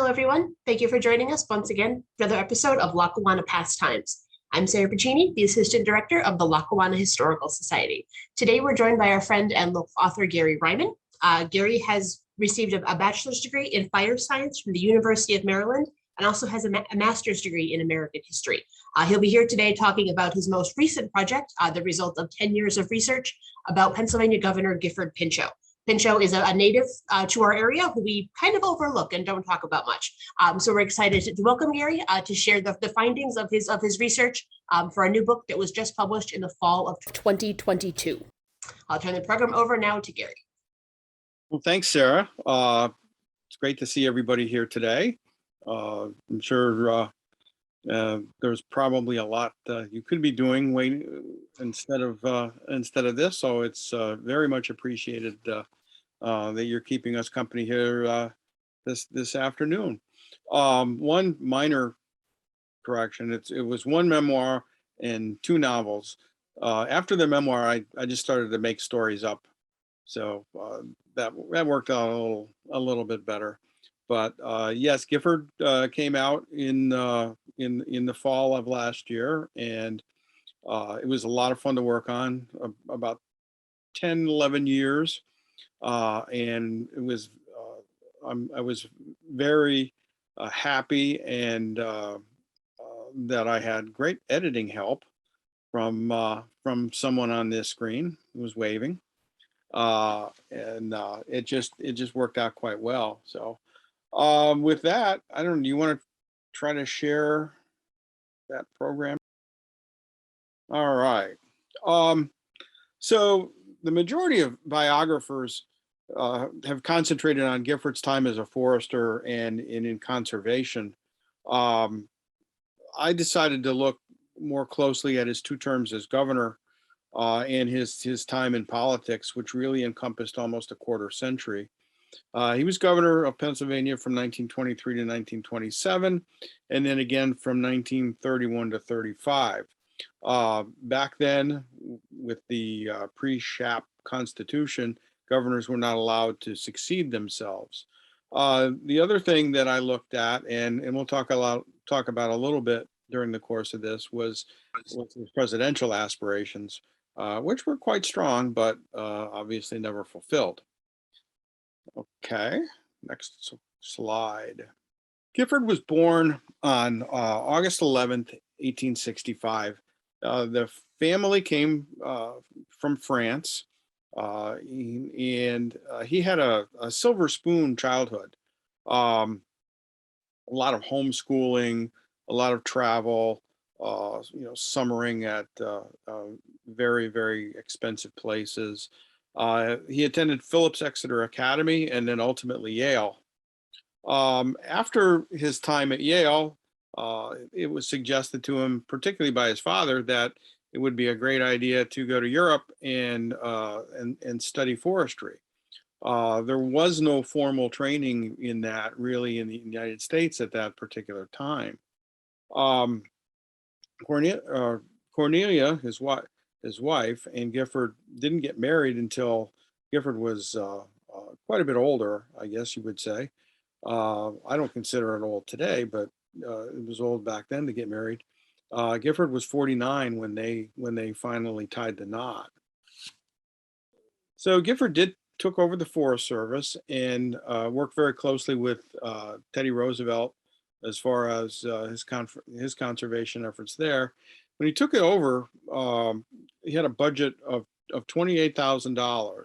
Hello, everyone. Thank you for joining us once again for another episode of Lackawanna Pastimes. I'm Sarah Piccini, the Assistant Director of the Lackawanna Historical Society. Today, we're joined by our friend and local author, Gary Ryman. Gary has received a bachelor's degree in fire science from the University of Maryland and also has a master's degree in American history. He'll be here today talking about his most recent project, the result of 10 years of research about Pennsylvania Governor Gifford Pinchot. Pinchot is a native to our area who we kind of overlook and don't talk about much. So we're excited to welcome Gary to share the findings of his research for a new book that was just published in the fall of 2022. I'll turn the program over now to Gary. Well, thanks, Sarah. It's great to see everybody here today. I'm sure there's probably a lot you could be doing instead of this, so it's very much appreciated that you're keeping us company here this afternoon. One minor correction: it was one memoir and two novels. After the memoir, I just started to make stories up, so that worked out a little bit better. But yes, Gifford came out in the fall of last year, and it was a lot of fun to work on, about 10, 11 years. And it was, I was very happy and that I had great editing help from someone on this screen who was waving. And it just worked out quite well. So with that, I don't know, do you want to try to share that program? All right. So the majority of biographers have concentrated on Gifford's time as a forester and in conservation. I decided to look more closely at his two terms as governor and his time in politics, which really encompassed almost a quarter century. He was governor of Pennsylvania from 1923 to 1927, and then again from 1931 to 35. Back then, with the pre-Shap Constitution, governors were not allowed to succeed themselves. The other thing that I looked at, and we'll talk about a little bit during the course of this, was his presidential aspirations, which were quite strong, but obviously never fulfilled. Okay, next slide. Gifford was born on August 11th, 1865. The family came from France, and he had a silver spoon childhood. A lot of homeschooling, a lot of travel, summering at very, very expensive places. He attended Phillips Exeter Academy and then ultimately Yale. After his time at Yale, it was suggested to him, particularly by his father, that it would be a great idea to go to Europe and study forestry. There was no formal training in that really in the United States at that particular time. Cornelia, his wife, and Gifford didn't get married until Gifford was quite a bit older, I guess you would say. I don't consider it old today, but it was old back then to get married. Gifford was 49 when they finally tied the knot. So Gifford took over the Forest Service and worked very closely with Teddy Roosevelt as far as his conservation efforts there. When he took it over, he had a budget of $28,000.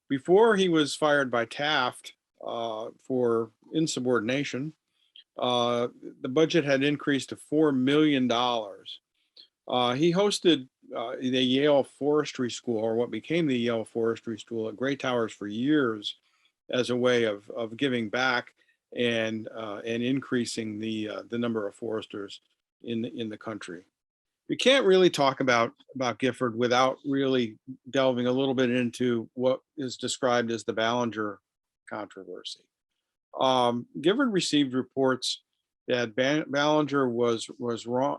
Before he was fired by Taft for insubordination, the budget had increased to $4 million. He hosted the Yale Forestry School, or what became the Yale Forestry School, at Great Towers for years as a way of giving back and increasing the number of foresters in the country. We can't really talk about Gifford without really delving a little bit into what is described as the Ballinger controversy. Gifford received reports that Ballinger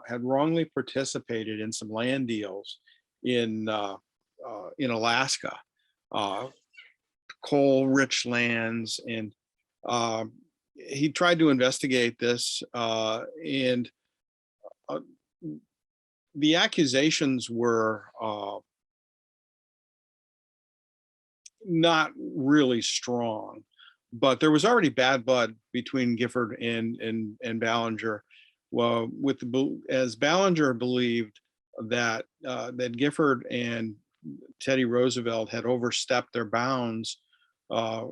had wrongly participated in some land deals in Alaska, coal-rich lands, and he tried to investigate this, and uh, the accusations were not really strong, but there was already bad blood between Gifford and Ballinger. Well, as Ballinger believed that Gifford and Teddy Roosevelt had overstepped their bounds uh,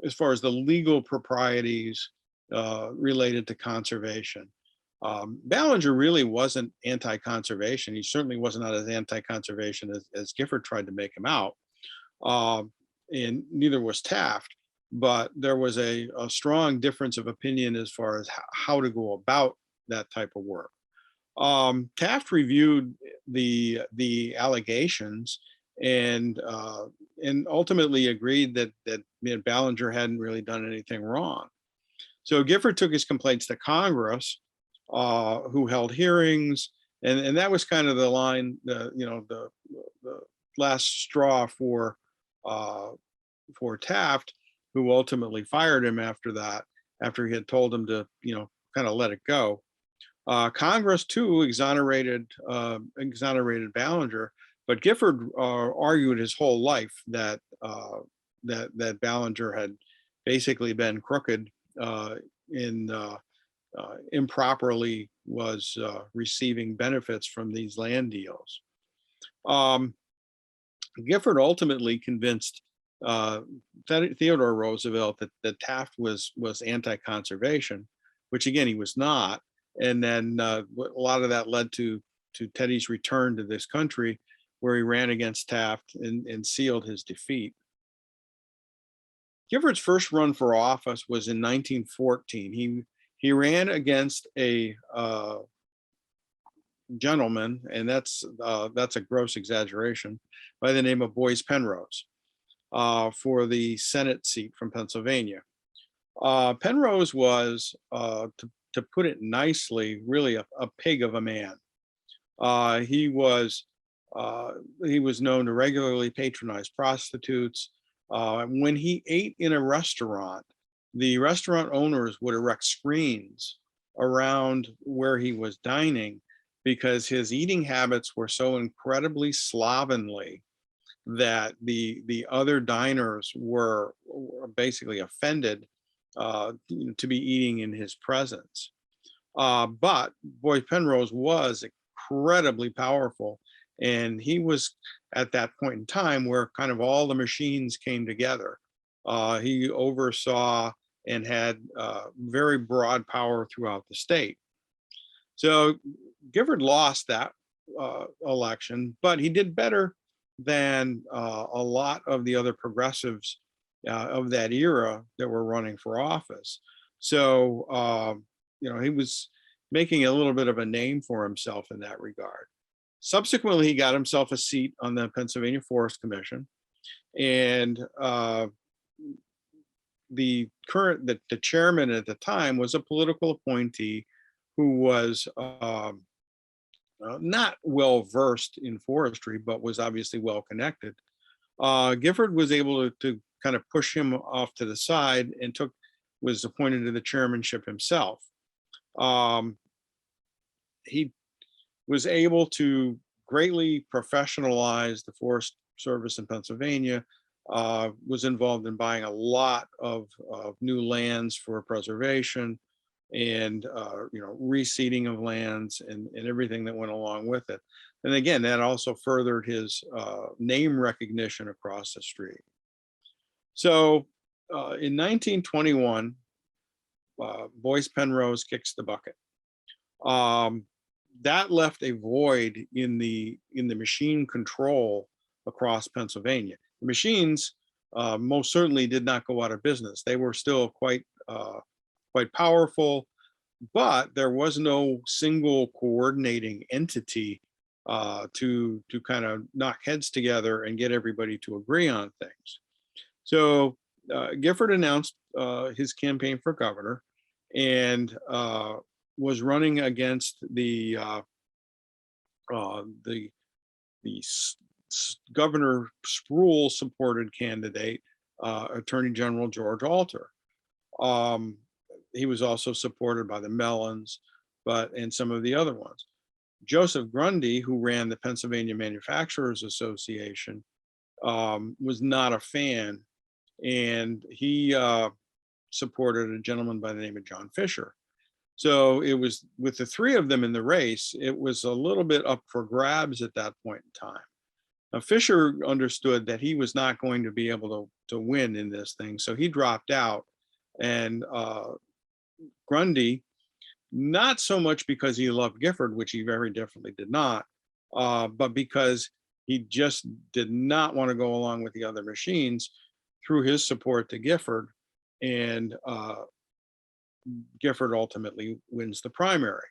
as far as the legal proprieties related to conservation. Ballinger really wasn't anti-conservation. He certainly was not as anti-conservation as Gifford tried to make him out. Um, and neither was Taft, but there was a strong difference of opinion as far as how to go about that type of work. Taft reviewed the allegations and ultimately agreed that Ballinger hadn't really done anything wrong. So Gifford took his complaints to Congress, who held hearings, and that was kind of the line, the last straw uh, for Taft, who ultimately fired him after that, after he had told him to, kind of let it go. Congress too exonerated Ballinger, but Gifford argued his whole life that Ballinger had basically been crooked in improperly was receiving benefits from these land deals. Gifford ultimately convinced Theodore Roosevelt that Taft was anti-conservation, which again he was not. And then a lot of that led to Teddy's return to this country, where he ran against Taft and sealed his defeat. Gifford's first run for office was in 1914. He ran against a gentleman, and that's a gross exaggeration, by the name of Boyce Penrose for the Senate seat from Pennsylvania. Penrose was, to put it nicely, really a pig of a man. He was known to regularly patronize prostitutes. When he ate in a restaurant, the restaurant owners would erect screens around where he was dining because his eating habits were so incredibly slovenly that the other diners were basically offended to be eating in his presence. But Boyce Penrose was incredibly powerful, and he was at that point in time where kind of all the machines came together. He oversaw and had very broad power throughout the state. So Gifford lost that election, but he did better than a lot of the other progressives of that era that were running for office. So, he was making a little bit of a name for himself in that regard. Subsequently, he got himself a seat on the Pennsylvania Forest Commission, and the chairman at the time was a political appointee who was not well versed in forestry, but was obviously well connected. Gifford was able to kind of push him off to the side and was appointed to the chairmanship himself. He was able to greatly professionalize the Forest Service in Pennsylvania, was involved in buying a lot of new lands for preservation and reseeding of lands and everything that went along with it. And again, that also furthered his name recognition across the street. So in 1921, Boyce Penrose kicks the bucket. That left a void in the machine control across Pennsylvania. The machines most certainly did not go out of business. They were still quite powerful, but there was no single coordinating entity to kind of knock heads together and get everybody to agree on things. So Gifford announced his campaign for governor and was running against the Governor Sproul supported candidate, Attorney General George Alter. he was also supported by the Mellons, and some of the other ones. Joseph Grundy, who ran the Pennsylvania Manufacturers Association, was not a fan, and he supported a gentleman by the name of John Fisher. So it was, with the three of them in the race, it was a little bit up for grabs at that point in time. Now, Fisher understood that he was not going to be able to win in this thing, so he dropped out. And Grundy, not so much because he loved Gifford, which he very definitely did not, but because he just did not want to go along with the other machines, through his support to Gifford, and Gifford ultimately wins the primary.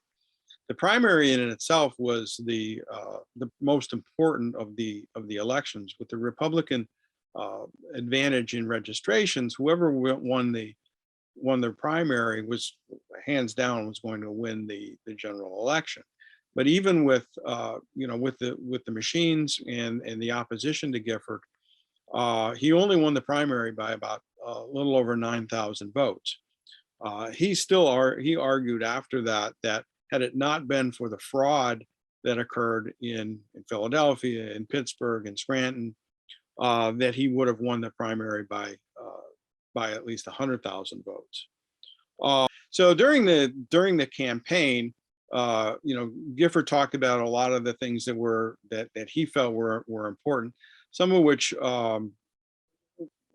The primary in itself was the most important of the elections, with the Republican advantage in registrations. Whoever won the primary was hands down was going to win the general election. But even with with the machines and the opposition to Gifford, he only won the primary by about a little over 9,000 votes. He argued after that had it not been for the fraud that occurred in Philadelphia, in Pittsburgh, and Scranton, that he would have won the primary by at least 100,000 votes. So during the campaign, Gifford talked about a lot of the things that he felt were important, some of which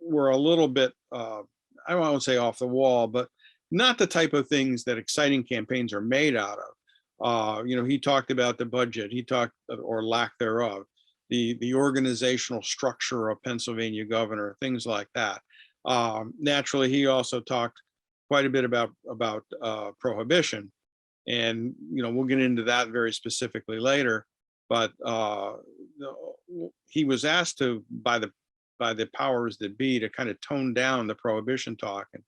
were a little bit, I don't want to say off the wall, but not the type of things that exciting campaigns are made out of. He talked about the budget, he talked, or lack thereof, the organizational structure of Pennsylvania governor, things like that. Naturally, he also talked quite a bit about prohibition, and we'll get into that very specifically later. But he was asked by the powers that be to kind of tone down the prohibition talk, and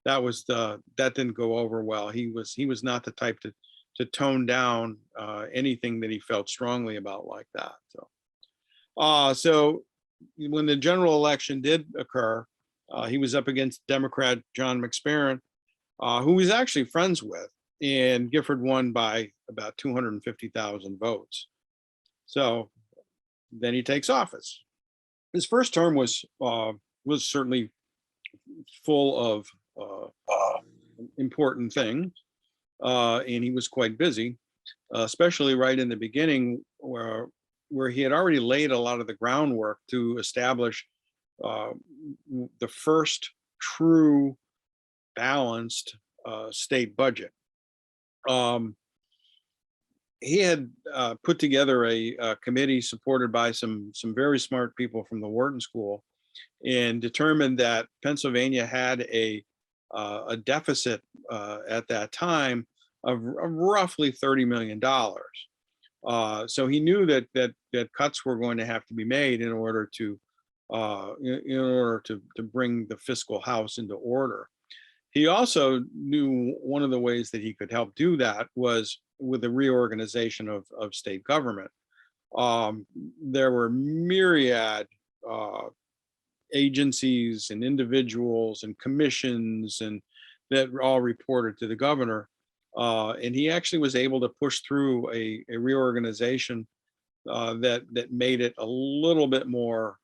that didn't go over well. He was not the type to tone down anything that he felt strongly about like that. So when the general election did occur, he was up against Democrat John McSparran, who he's actually friends with, and Gifford won by about 250,000 votes. So then he takes office. His first term was certainly full of important things, and he was quite busy, especially right in the beginning, where he had already laid a lot of the groundwork to establish the first true balanced state budget. He had put together a committee supported by some very smart people from the Wharton School, and determined that Pennsylvania had a deficit at that time of roughly $30 million. So he knew that cuts were going to have to be made in order to bring the fiscal house into order. He also knew one of the ways that he could help do that was with the reorganization of state government. There were myriad agencies and individuals and commissions and that all reported to the governor. And he actually was able to push through a reorganization that made it a little bit more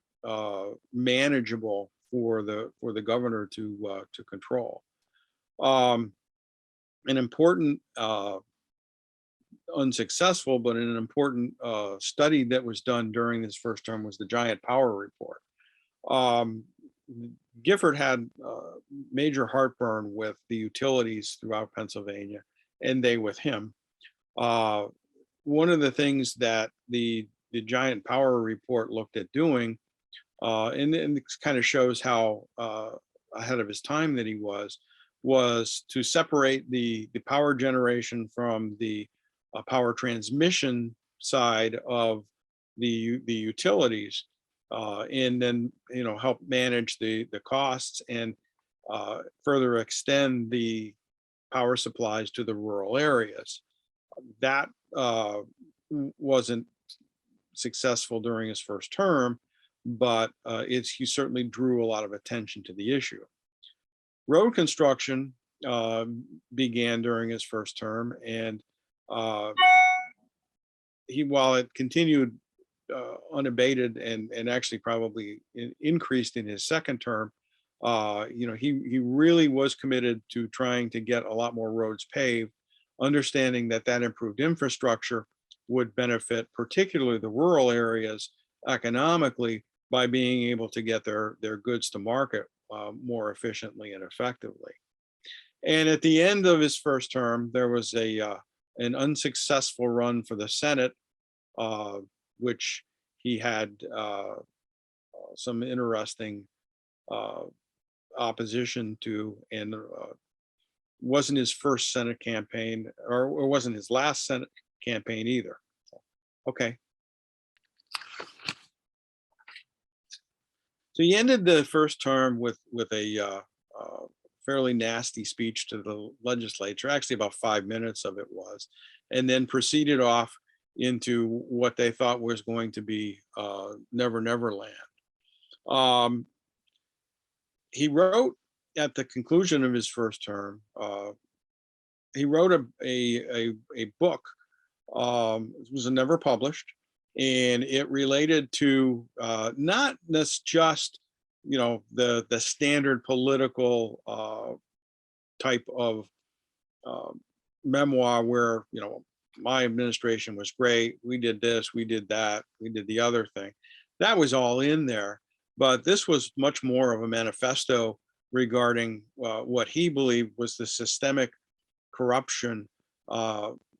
manageable for the governor to control. An important, unsuccessful, but an important study that was done during his first term was the Giant Power Report. Gifford had major heartburn with the utilities throughout Pennsylvania, and they with him. One of the things that the Giant Power Report looked at doing, and it kind of shows how ahead of his time that he was to separate the power generation from the power transmission side of the utilities, and then help manage the costs and further extend the power supplies to the rural areas. That wasn't successful during his first term, but he certainly drew a lot of attention to the issue. Road construction began during his first term, and uh, while it continued unabated and actually probably increased in his second term, he really was committed to trying to get a lot more roads paved, understanding that that improved infrastructure would benefit particularly the rural areas economically by being able to get their goods to market more efficiently and effectively. And at the end of his first term, there was an unsuccessful run for the Senate, uh, which he had some interesting uh, opposition to, and wasn't his first Senate campaign, or wasn't his last Senate campaign either. So, okay. So he ended the first term with a fairly nasty speech to the legislature. Actually, about 5 minutes of it was, and then proceeded off into what they thought was going to be Never Never Land. He wrote at the conclusion of his first term. He wrote a book. It was never published, and it related to not just the standard political type of memoir where my administration was great, we did this, we did that, we did the other thing. That was all in there, but this was much more of a manifesto regarding what he believed was the systemic corruption,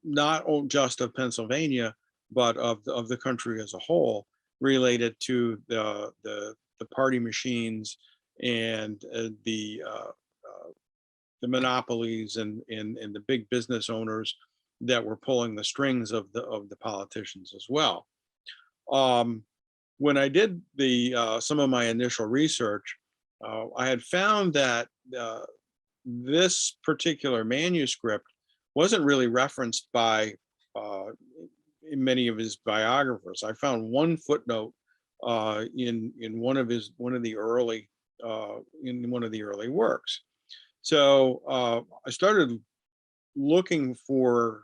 not just of Pennsylvania, but of the country as a whole, related to the party machines and the monopolies and the big business owners that were pulling the strings of the politicians as well. When I did some of my initial research, I had found that this particular manuscript wasn't really referenced by many of his biographers. I found one footnote in one of the early works. So I started looking for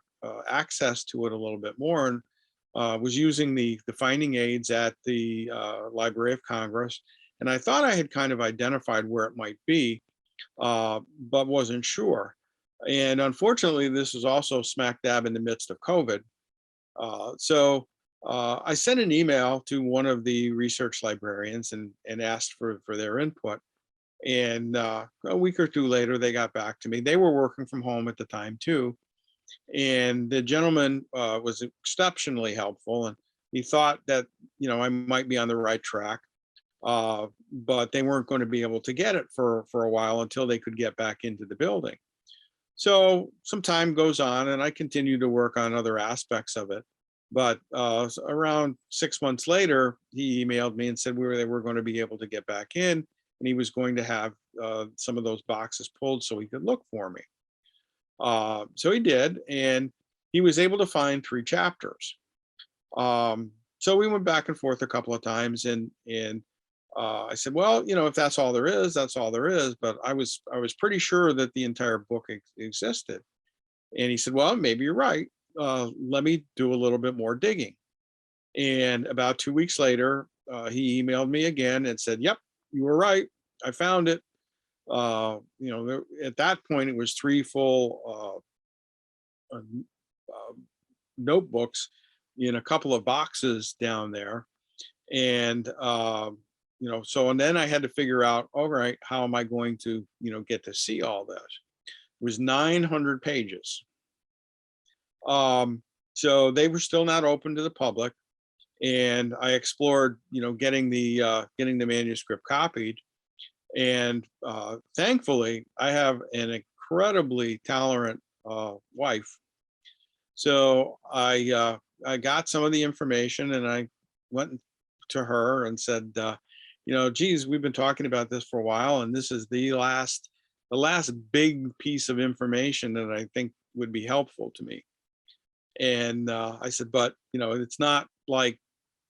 access to it a little bit more, and was using the finding aids at the Library of Congress, and I thought I had kind of identified where it might be, but wasn't sure. And unfortunately, this was also smack dab in the midst of COVID. So I sent an email to one of the research librarians and asked for their input. And a week or two later, they got back to me. They were working from home at the time too. And the gentleman was exceptionally helpful. And he thought that, I might be on the right track. But they weren't going to be able to get it for a while until they could get back into the building. So some time goes on, and I continue to work on other aspects of it. But around 6 months later, he emailed me and said they were going to be able to get back in, and he was going to have some of those boxes pulled so he could look for me. So he did, and he was able to find 3 chapters. So we went back and forth a couple of times, and I said, well, if that's all there is, that's all there is. But I was pretty sure that the entire book existed. And he said, well, maybe you're right. Let me do a little bit more digging. And about 2 weeks later, he emailed me again and said, yep, you were right. I found it. At that point, it was 3 full notebooks in a couple of boxes down there. And and then I had to figure out, all right, how am I going to get to see all this? It was 900 pages. So they were still not open to the public, and I explored getting the manuscript copied. And thankfully I have an incredibly tolerant wife, so I got some of the information, and I went to her and said, geez, we've been talking about this for a while, and this is the last big piece of information that I think would be helpful to me. And I said, but it's not like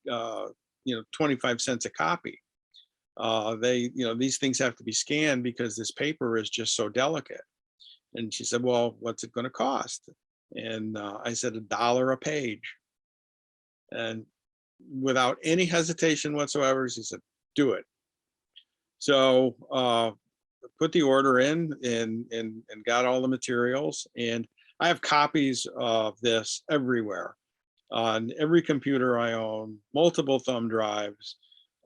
25 cents a copy. These things have to be scanned because this paper is just so delicate. And she said, well, what's it going to cost? And I said, $1 a page. And without any hesitation whatsoever, she said, do it. So put the order in and got all the materials. And I have copies of this everywhere on every computer I own, multiple thumb drives,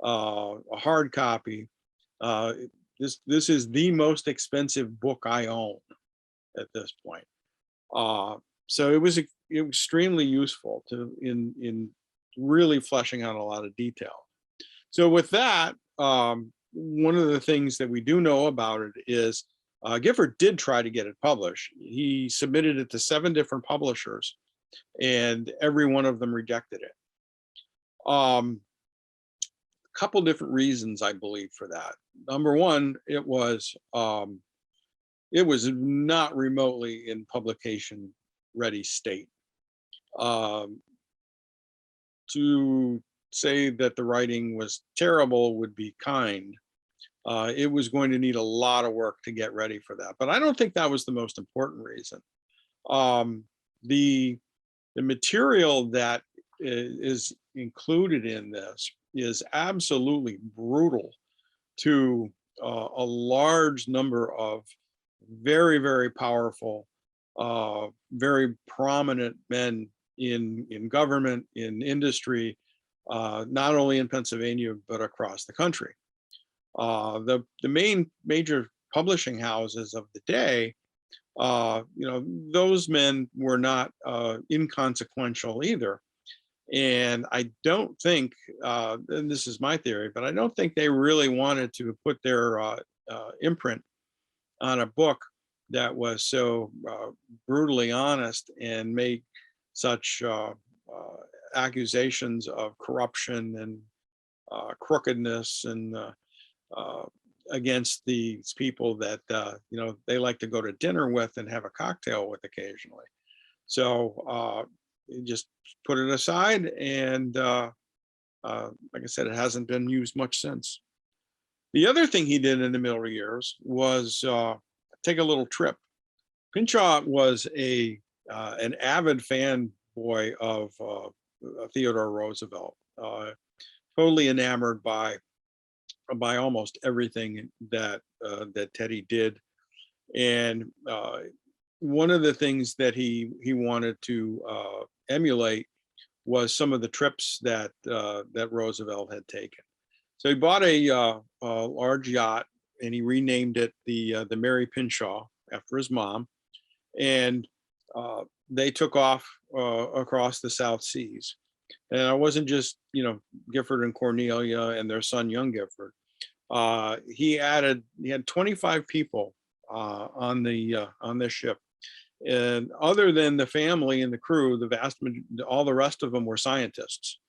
a hard copy. This is the most expensive book I own at this point. So it was extremely useful in really fleshing out a lot of detail. So with that, one of the things that we do know about it is Gifford did try to get it published. He submitted it to 7 different publishers, and every one of them rejected it. A couple different reasons, I believe, for that. Number one, it was not remotely in publication ready state. To say that the writing was terrible would be kind. It was going to need a lot of work to get ready for that, but I don't think that was the most important reason. The material that is included in this is absolutely brutal to a large number of very, very powerful, very prominent men in government, in industry, not only in Pennsylvania, but across the country. The major publishing houses of the day, those men were not inconsequential either. And I don't think, and this is my theory, but I don't think they really wanted to put their imprint on a book that was so brutally honest and make such accusations of corruption and crookedness and against these people that they like to go to dinner with and have a cocktail with occasionally. So just put it aside, and like I said, it hasn't been used much since. The other thing he did in the middle years was take a little trip. Pinchot was an avid fanboy of Theodore Roosevelt, totally enamored by almost everything that Teddy did, and one of the things that he wanted to emulate was some of the trips that Roosevelt had taken. So he bought a large yacht, and he renamed it the Mary Pinchot after his mom, and they took off across the South Seas. And it wasn't just Gifford and Cornelia and their son young Gifford. He had 25 people on this ship, and other than the family and the crew, all the rest of them were scientists.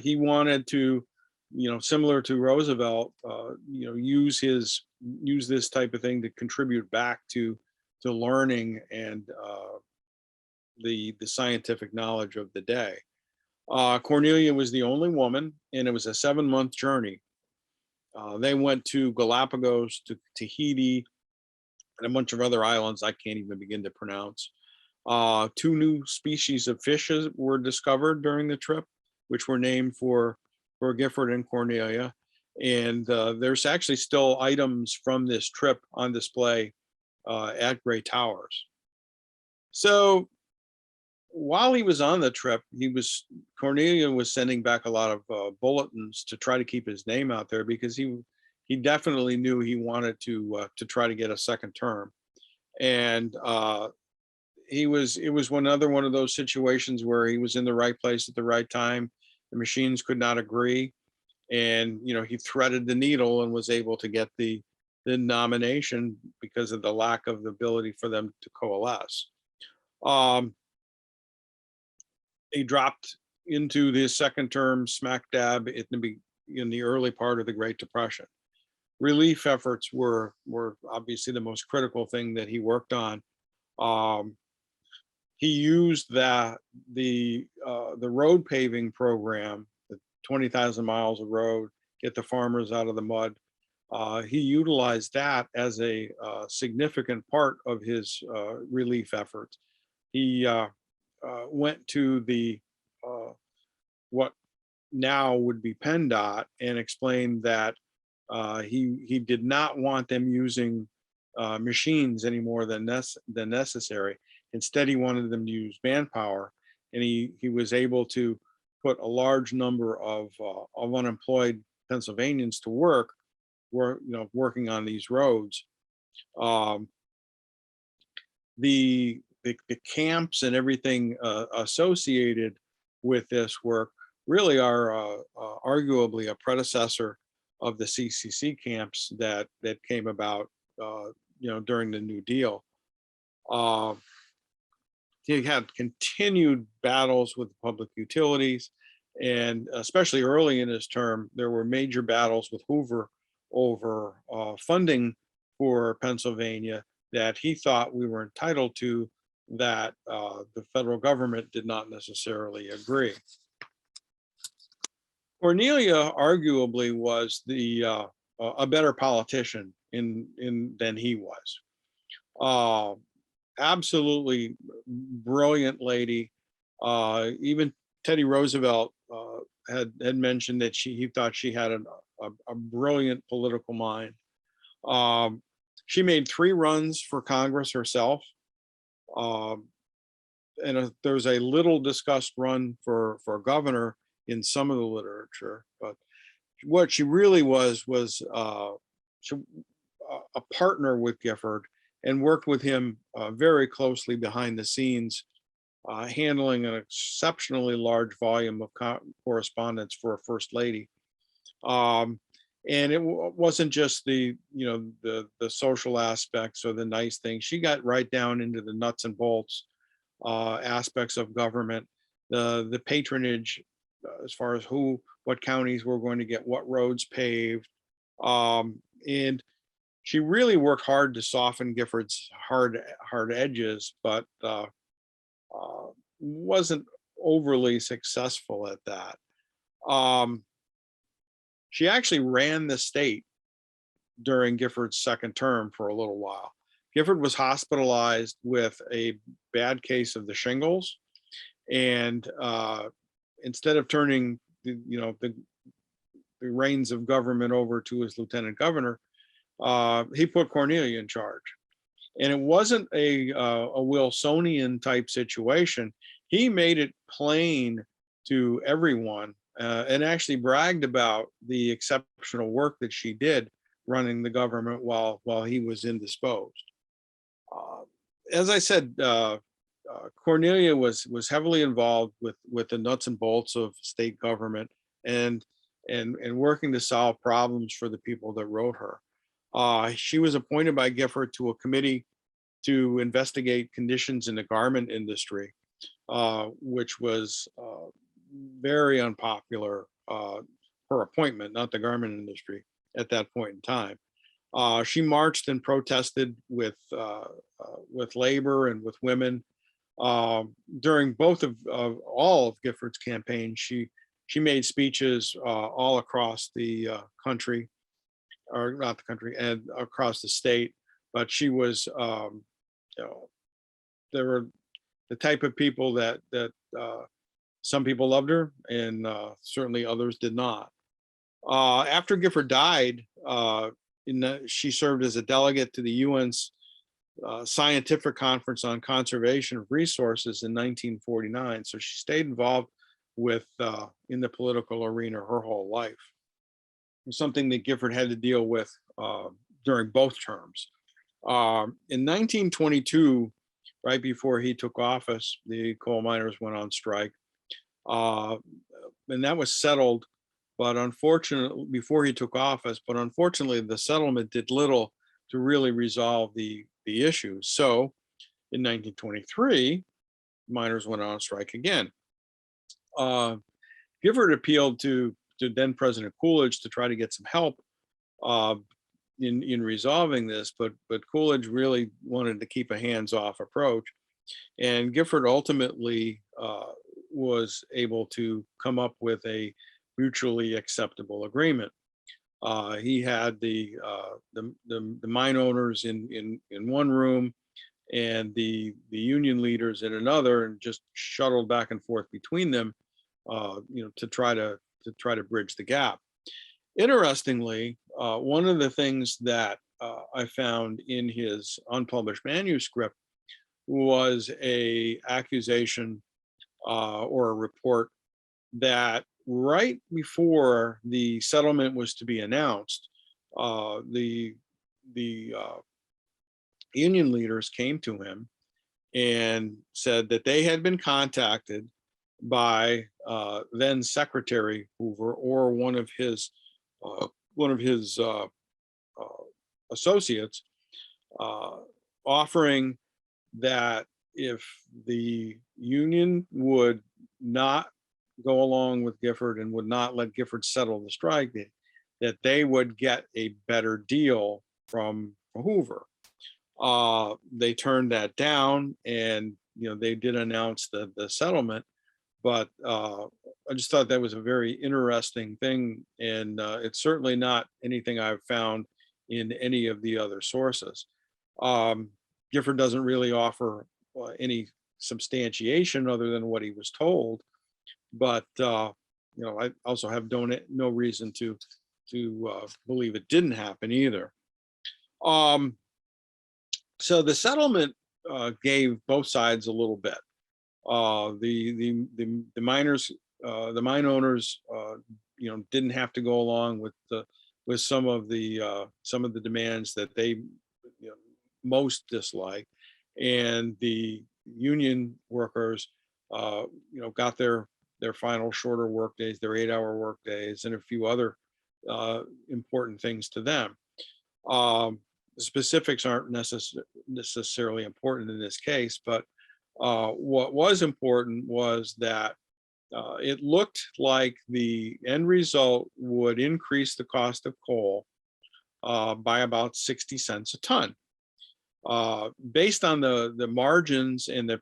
He wanted to, similar to Roosevelt, use this type of thing to contribute back to learning and the scientific knowledge of the day. Cornelia was the only woman, and it was a 7-month journey. They went to Galapagos, to Tahiti, and a bunch of other islands I can't even begin to pronounce. 2 new species of fishes were discovered during the trip, which were named for Gifford and Cornelia. And there's actually still items from this trip on display at Gray Towers. So while he was on the trip, Cornelia was sending back a lot of bulletins to try to keep his name out there, because he definitely knew he wanted to try to get a second term. And it was another one of those situations where he was in the right place at the right time. The machines could not agree, and he threaded the needle and was able to get the nomination because of the lack of the ability for them to coalesce. He dropped into the second term smack dab in the early part of the Great Depression. Relief efforts were obviously the most critical thing that he worked on. He used the road paving program, the 20,000 miles of road, get the farmers out of the mud, he utilized that as a significant part of his relief efforts. He went to the what now would be PennDOT and explained that he did not want them using machines any more than necessary. Instead, he wanted them to use manpower, and he was able to put a large number of unemployed Pennsylvanians to work, working on these roads. Um, the camps and everything associated with this work really are arguably a predecessor of the CCC camps that came about, during the New Deal. He had continued battles with public utilities, and especially early in his term, there were major battles with Hoover over funding for Pennsylvania that he thought we were entitled to, that the federal government did not necessarily agree. Cornelia arguably was a better politician than he was. Absolutely brilliant lady. Even Teddy Roosevelt had mentioned that he thought she had a brilliant political mind. She made 3 runs for Congress herself. And there was a little discussed run for governor in some of the literature, but what she really was a partner with Gifford and worked with him very closely behind the scenes, handling an exceptionally large volume of correspondence for a first lady. And it wasn't just the social aspects or the nice things. She got right down into the nuts and bolts aspects of government, the patronage as far as what counties were going to get what roads paved. And she really worked hard to soften Gifford's hard edges, but wasn't overly successful at that. She actually ran the state during Gifford's second term for a little while. Gifford was hospitalized with a bad case of the shingles, and instead of turning the reins of government over to his lieutenant governor, he put Cornelia in charge. And it wasn't a Wilsonian type situation. He made it plain to everyone, and actually bragged about the exceptional work that she did running the government while he was indisposed. As I said, Cornelia was heavily involved with the nuts and bolts of state government and working to solve problems for the people that wrote her. She was appointed by Gifford to a committee to investigate conditions in the garment industry, which was very unpopular, her appointment, not the garment industry at that point in time. She marched and protested with labor and with women. During all of Gifford's campaign, she made speeches all across the country, or not the country, and across the state. But she was, there were the type of people that some people loved her, and certainly others did not. After Gifford died, she served as a delegate to the UN's Scientific Conference on Conservation of Resources in 1949. So she stayed involved in the political arena her whole life. It was something that Gifford had to deal with during both terms. In 1922, right before he took office, the coal miners went on strike, and that was settled. But unfortunately, before he took office, the settlement did little to really resolve the issues. So in 1923, miners went on strike again. Gifford appealed to then President Coolidge to try to get some help in resolving this, but Coolidge really wanted to keep a hands-off approach, and Gifford ultimately was able to come up with a mutually acceptable agreement. He had the mine owners in one room and the union leaders in another, and just shuttled back and forth between them, to try to bridge the gap. Interestingly, one of the things that I found in his unpublished manuscript was a accusation or a report that right before the settlement was to be announced, the union leaders came to him and said that they had been contacted by then Secretary Hoover or one of his associates, uh, offering that if the union would not go along with Gifford and would not let Gifford settle the strike, that they would get a better deal from Hoover. They turned that down, and they did announce the settlement, but I just thought that was a very interesting thing, and it's certainly not anything I've found in any of the other sources. Um, Gifford doesn't really offer any substantiation other than what he was told, but I also have no reason to believe it didn't happen either. So the settlement gave both sides a little bit. The miners, the mine owners, didn't have to go along with some of the demands that they most dislike, and the union workers, got their final shorter work days, their 8-hour work days, and a few other important things to them. The specifics aren't necessarily important in this case, but what was important was that it looked like the end result would increase the cost of coal by about 60 cents a ton. Based on the margins and the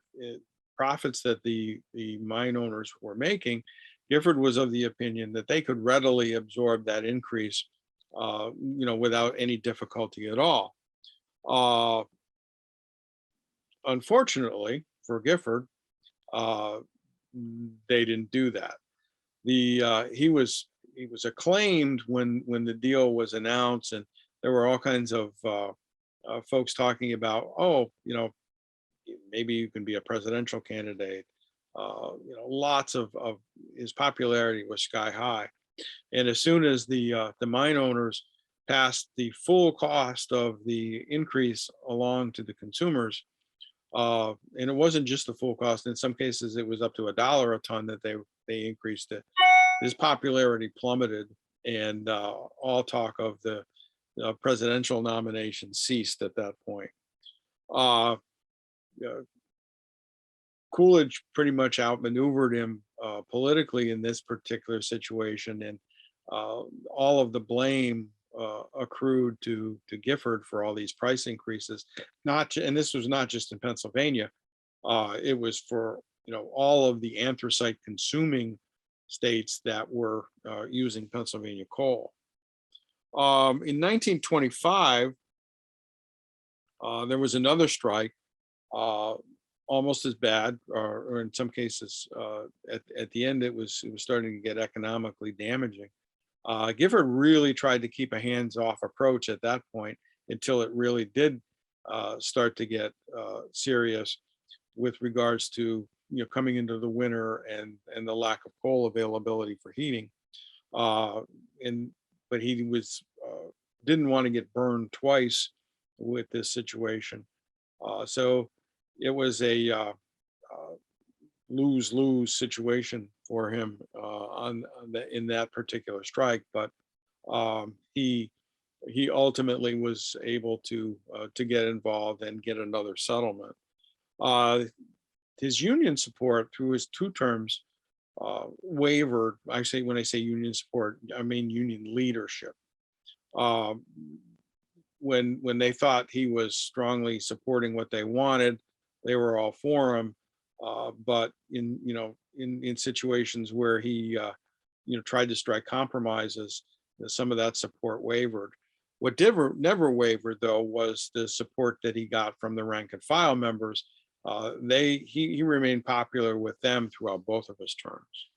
profits that the mine owners were making, Gifford was of the opinion that they could readily absorb that increase, without any difficulty at all. Unfortunately for Gifford, they didn't do that. He was acclaimed when the deal was announced, and there were all kinds of folks talking about, maybe you can be a presidential candidate. Lots of his popularity was sky high. And as soon as the mine owners passed the full cost of the increase along to the consumers, and it wasn't just the full cost. In some cases, it was up to $1 a ton that they increased it. His popularity plummeted, and all talk of the presidential nomination ceased at that point. Coolidge pretty much outmaneuvered him politically in this particular situation, and all of the blame accrued to Gifford for all these price increases. And this was not just in Pennsylvania; it was for all of the anthracite consuming states that were using Pennsylvania coal. In 1925, there was another strike, almost as bad, or in some cases, at the end, it was starting to get economically damaging. Gifford really tried to keep a hands-off approach at that point until it really did start to get serious with regards to coming into the winter and the lack of coal availability for heating. But he didn't want to get burned twice with this situation. So it was a lose-lose situation for him in that particular strike. But he ultimately was able to get involved and get another settlement. His union support through his 2 terms wavered. When I say union support, I mean union leadership. When they thought he was strongly supporting what they wanted, they were all for him. But in situations where he tried to strike compromises, some of that support wavered. What never wavered, though, was the support that he got from the rank and file members. He remained popular with them throughout both of his terms.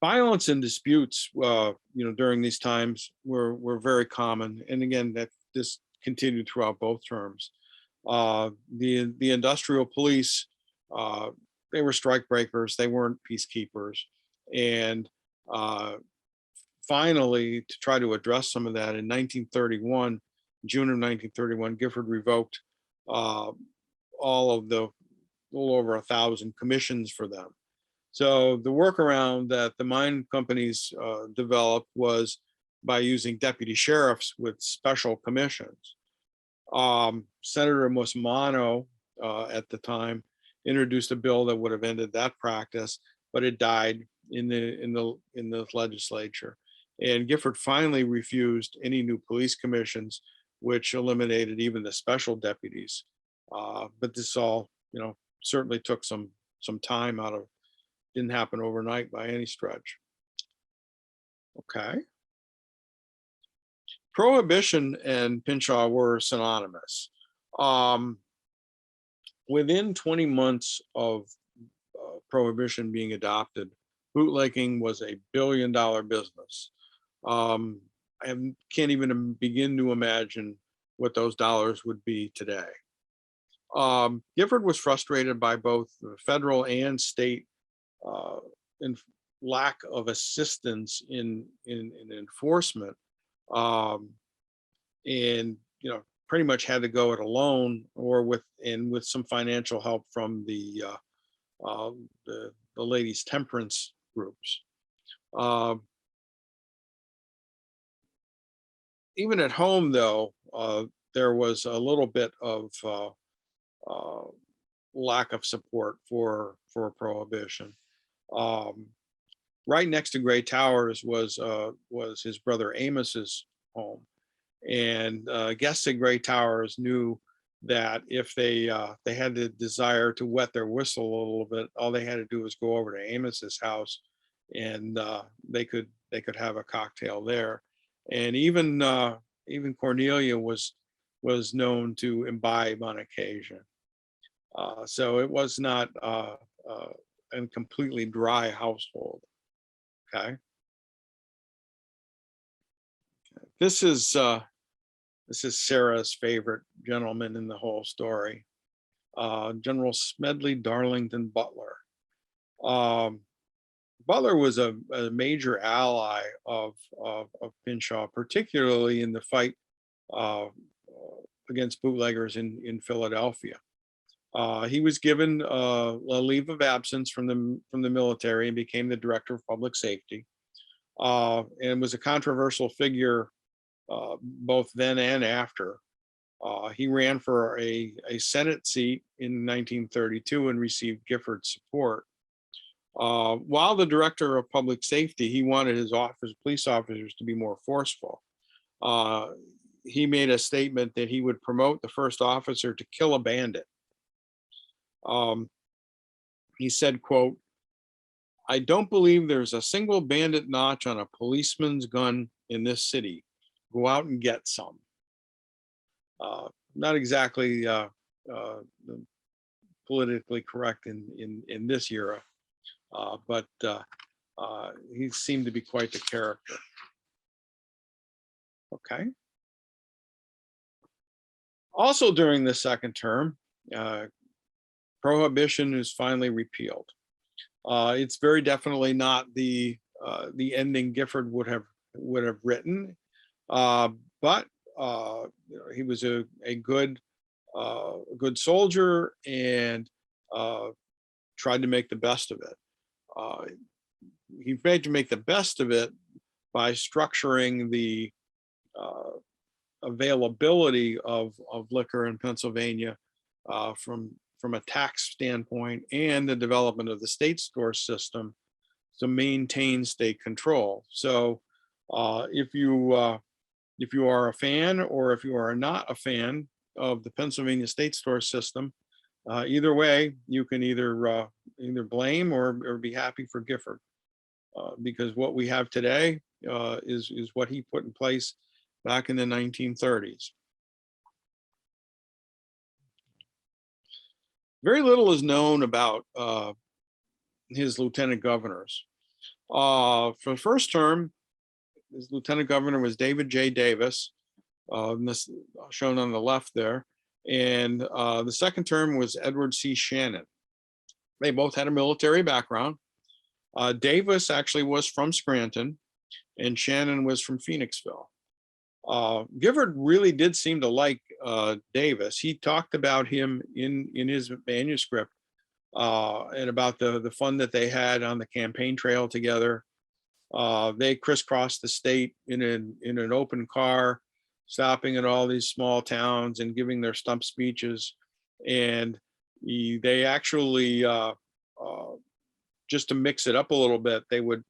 Violence and disputes, during these times were very common, and again, that this continued throughout both terms. The industrial police, they were strike breakers. They weren't peacekeepers, and finally, to try to address some of that, in 1931, June of 1931, Gifford revoked all of the little over 1,000 commissions for them. So the workaround that the mine companies developed was by using deputy sheriffs with special commissions. Senator Musmano at the time introduced a bill that would have ended that practice, but it died in the legislature. And Gifford finally refused any new police commissions, which eliminated even the special deputies. But this all, certainly took some time out of. Didn't happen overnight by any stretch. Okay. Prohibition and Pinchot were synonymous. Within 20 months of prohibition being adopted, bootlegging was a billion-dollar business. I can't even begin to imagine what those dollars would be today. Gifford was frustrated by both the federal and state lack of assistance in enforcement, and pretty much had to go it alone, or with some financial help from the ladies' temperance groups. Even at home, though, there was a little bit of lack of support for prohibition. Right next to Gray Towers was his brother Amos's home, and guests at Gray Towers knew that if they had the desire to wet their whistle a little bit, all they had to do was go over to Amos's house, and they could have a cocktail there. And even Cornelia was known to imbibe on occasion. So it was not a completely dry household. Okay. This is Sarah's favorite gentleman in the whole story, General Smedley Darlington Butler. Butler was a major ally of Pinchot, particularly in the fight against bootleggers in Philadelphia. He was given a leave of absence from the military and became the director of public safety, and was a controversial figure both then and after. He ran for a Senate seat in 1932 and received Gifford's support. While the director of public safety, he wanted his police officers to be more forceful. He made a statement that he would promote the first officer to kill a bandit. He said, quote, "I don't believe there's a single bandit notch on a policeman's gun in this city. Go out and get some." Not exactly politically correct in this era, but he seemed to be quite the character. Okay. Also during the second term, prohibition is finally repealed. It's very definitely not the ending Gifford would have written, but he was a good soldier and tried to make the best of it. He tried to make the best of it by structuring the availability of liquor in Pennsylvania from a tax standpoint, and the development of the state store system to maintain state control. So if you are a fan, or if you are not a fan of the Pennsylvania state store system, either way, you can either blame or be happy for Gifford. because what we have today is what he put in place back in the 1930s. Very little is known about his lieutenant governors. For the first term, his lieutenant governor was David J. Davis, this shown on the left there, and the second term was Edward C. Shannon. They both had a military background. Davis actually was from Scranton, and Shannon was from Phoenixville. Gifford really did seem to like Davis. He talked about him in his manuscript and about the fun that they had on the campaign trail together. They crisscrossed the state in an open car, stopping at all these small towns and giving their stump speeches. And they actually, just to mix it up a little bit, they would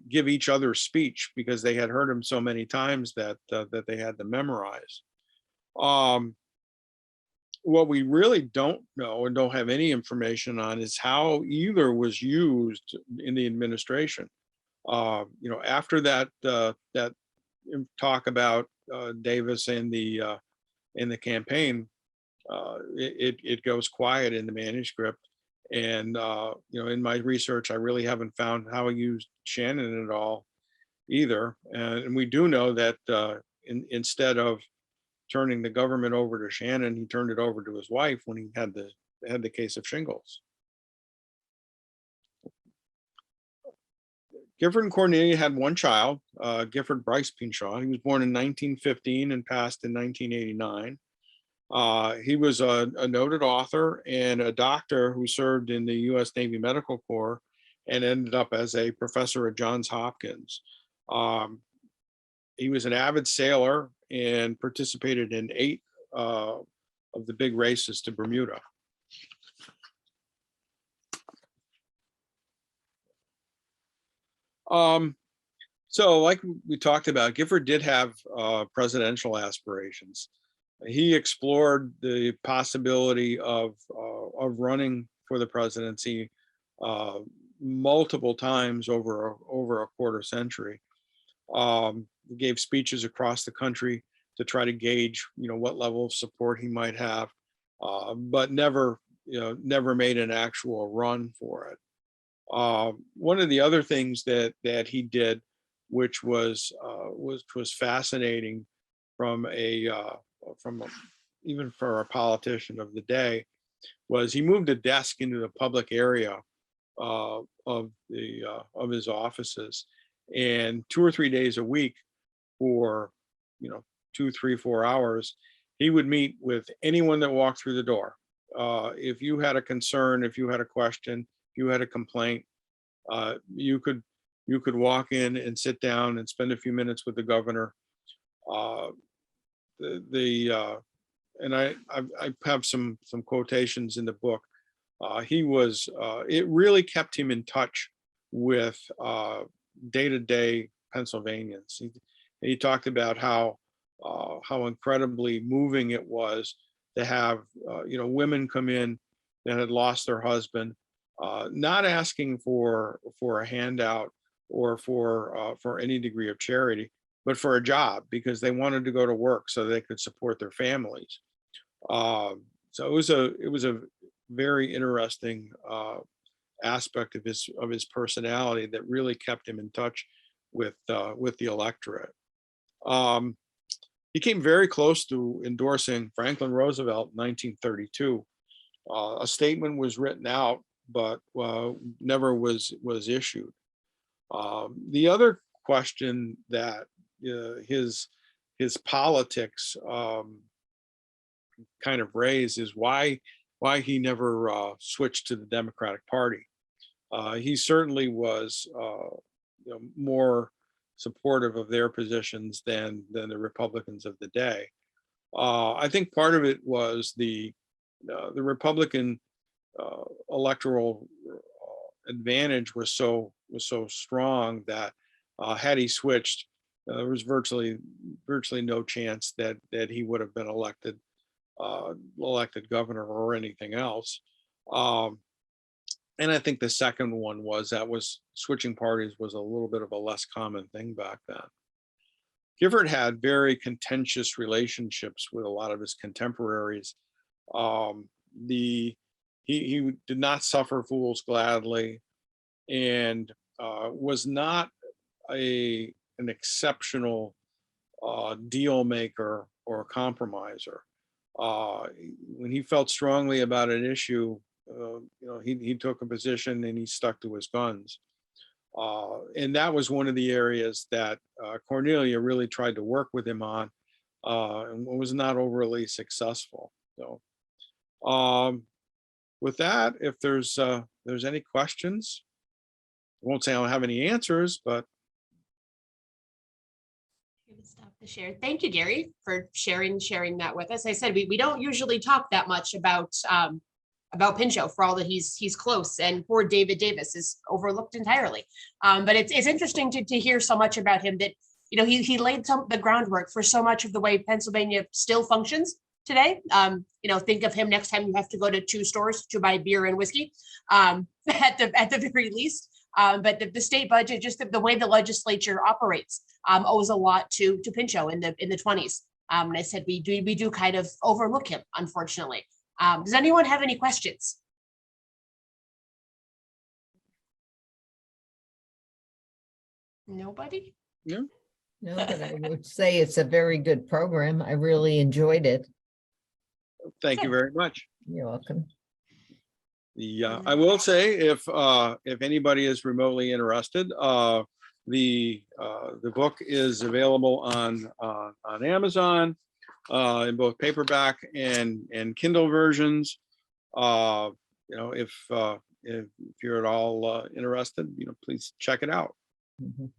give each other speech because they had heard him so many times that they had to memorize. What we really don't know and don't have any information on is how either was used in the administration. After that talk about Davis and the campaign, it goes quiet in the manuscript. And in my research, I really haven't found how he used Shannon at all either. And we do know that instead of turning the government over to Shannon, he turned it over to his wife when he had the case of shingles. Gifford and Cornelia had one child, Gifford Bryce Pinchot. He was born in 1915 and passed in 1989. He was a noted author and a doctor who served in the U.S. Navy Medical Corps and ended up as a professor at Johns Hopkins. He was an avid sailor and participated in 8 of the big races to Bermuda. So like we talked about, Gifford did have presidential aspirations. He explored the possibility of running for the presidency multiple times over a quarter century. He gave speeches across the country to try to gauge, what level of support he might have, but never made an actual run for it. One of the other things that he did, which was fascinating even for a politician of the day, was he moved a desk into the public area of his offices, and 2 or 3 days a week for 2, 3, 4 hours, he would meet with anyone that walked through the door. If you had a concern, if you had a question, if you had a complaint, you could walk in and sit down and spend a few minutes with the governor. And I have some quotations in the book. It really kept him in touch with day-to-day Pennsylvanians. He talked about how incredibly moving it was to have women come in that had lost their husband, not asking for a handout or for any degree of charity, but for a job because they wanted to go to work so they could support their families. So it was a very interesting aspect of his personality that really kept him in touch with the electorate. He came very close to endorsing Franklin Roosevelt in 1932. A statement was written out, but never was issued. The other question that his politics kind of raised is why he never switched to the Democratic Party. He certainly was more supportive of their positions than the Republicans of the day. I think part of it was the Republican electoral advantage was so strong that had he switched, there was virtually no chance that he would have been elected governor or anything else. And I think the second one was switching parties was a little bit of a less common thing back then. Gifford had very contentious relationships with a lot of his contemporaries. He did not suffer fools gladly, and was not an exceptional deal maker or a compromiser. When he felt strongly about an issue, he took a position and he stuck to his guns. And that was one of the areas that Cornelia really tried to work with him on, and was not overly successful. So with that, if there's any questions, I won't say I don't have any answers, but Stop the share. Thank you, Gary, for sharing that with us. I said we don't usually talk that much about Pinchot, for all that he's close, and poor David Davis is overlooked entirely. But it's interesting to hear so much about him, that he laid the groundwork for so much of the way Pennsylvania still functions today. Think of him next time you have to go to 2 stores to buy beer and whiskey, at the very least. But the state budget, just the way the legislature operates, owes a lot to Pinchot in the 20s. And I said we do kind of overlook him, unfortunately. Does anyone have any questions? Nobody? No. No, but I would say it's a very good program. I really enjoyed it. Thank you very much. You're welcome. I will say, if anybody is remotely interested, the book is available on Amazon in both paperback and Kindle versions. If you're at all interested, please check it out. Mhm.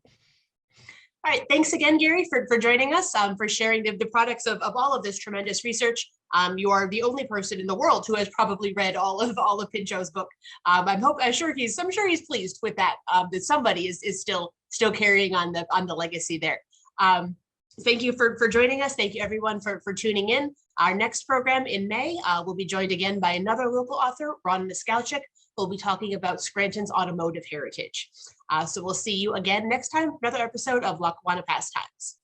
All right, thanks again, Gary, for joining us, for sharing the products of all of this tremendous research. You are the only person in the world who has probably read all of Pinchot's book. I'm sure he's pleased with that. That somebody is still carrying on the legacy there. Thank you for joining us. Thank you everyone for tuning in. Our next program in May, we'll be joined again by another local author, Ron Miskalchik. We'll be talking about Scranton's automotive heritage. So we'll see you again next time, another episode of Lackawanna Pastimes.